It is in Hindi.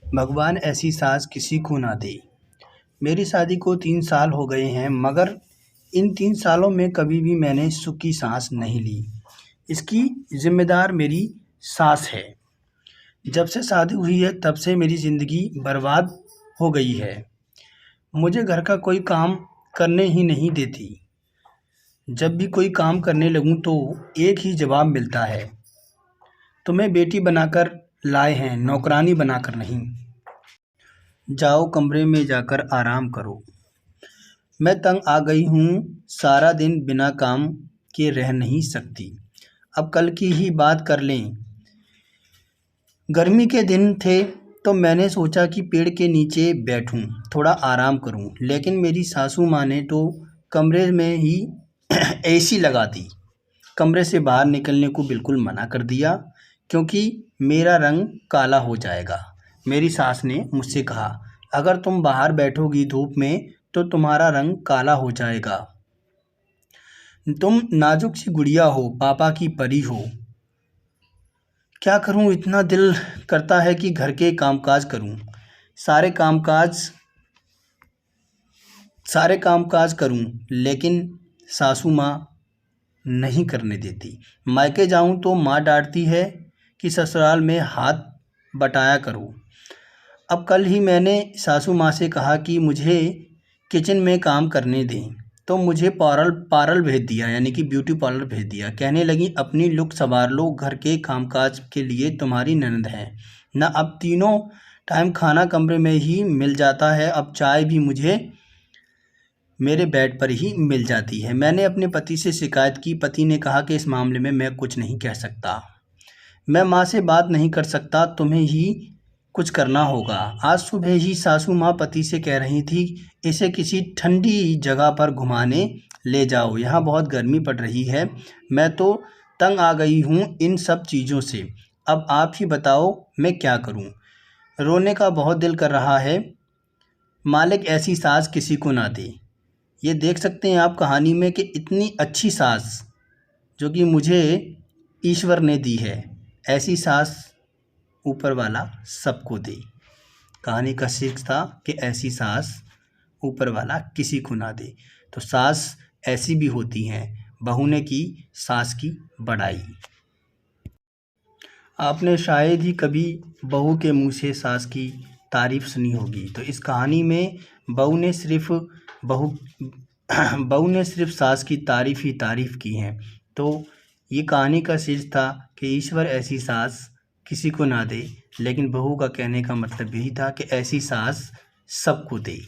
भगवान ऐसी सास किसी को ना दे। मेरी शादी को 3 साल हो गए हैं, मगर इन 3 सालों में कभी भी मैंने सुख की सांस नहीं ली। इसकी ज़िम्मेदार मेरी सास है। जब से शादी हुई है तब से मेरी ज़िंदगी बर्बाद हो गई है। मुझे घर का कोई काम करने ही नहीं देती। जब भी कोई काम करने लगूं तो एक ही जवाब मिलता है, तुम्हें बेटी बनाकर लाए हैं, नौकरानी बनाकर नहीं। जाओ कमरे में जाकर आराम करो। मैं तंग आ गई हूँ, सारा दिन बिना काम के रह नहीं सकती। अब कल की ही बात कर लें। गर्मी के दिन थे तो मैंने सोचा कि पेड़ के नीचे बैठूं, थोड़ा आराम करूं, लेकिन मेरी सासू माँ ने तो कमरे में ही एसी लगा दी। कमरे से बाहर निकलने को बिल्कुल मना कर दिया, क्योंकि मेरा रंग काला हो जाएगा। मेरी सास ने मुझसे कहा, अगर तुम बाहर बैठोगी धूप में तो तुम्हारा रंग काला हो जाएगा। तुम नाजुक सी गुड़िया हो, पापा की परी हो। क्या करूं, इतना दिल करता है कि घर के कामकाज करूं, सारे कामकाज करूं, लेकिन सासू माँ नहीं करने देती। मायके जाऊं तो माँ डांटती है कि ससुराल में हाथ बटाया करो। अब कल ही मैंने सासू माँ से कहा कि मुझे किचन में काम करने दें, तो मुझे पार्लर भेज दिया, यानी कि ब्यूटी पार्लर भेज दिया। कहने लगी, अपनी लुक संवार लो, घर के कामकाज के लिए तुम्हारी ननद है ना। अब तीनों टाइम खाना कमरे में ही मिल जाता है, अब चाय भी मुझे मेरे बेड पर ही मिल जाती है। मैंने अपने पति से शिकायत की। पति ने कहा कि इस मामले में मैं कुछ नहीं कह सकता, मैं माँ से बात नहीं कर सकता, तुम्हें ही कुछ करना होगा। आज सुबह ही सासू माँ पति से कह रही थी, इसे किसी ठंडी जगह पर घुमाने ले जाओ, यहाँ बहुत गर्मी पड़ रही है। मैं तो तंग आ गई हूँ इन सब चीज़ों से। अब आप ही बताओ मैं क्या करूँ। रोने का बहुत दिल कर रहा है। मालिक ऐसी सास किसी को ना दे। ये देख सकते हैं आप कहानी में कि इतनी अच्छी सास जो कि मुझे ईश्वर ने दी है, ऐसी सास ऊपर वाला सबको दे। कहानी का शीर्षक था कि ऐसी सास ऊपर वाला किसी को ना दे। तो सास ऐसी भी होती हैं। बहू ने की सास की बड़ाई। आपने शायद ही कभी बहू के मुंह से सास की तारीफ सुनी होगी। तो इस कहानी में बहू ने सिर्फ सास की तारीफ की है। तो ये कहानी का शीर्ष था कि ईश्वर ऐसी सास किसी को ना दे, लेकिन बहू का कहने का मतलब यही था कि ऐसी सास सबको दे।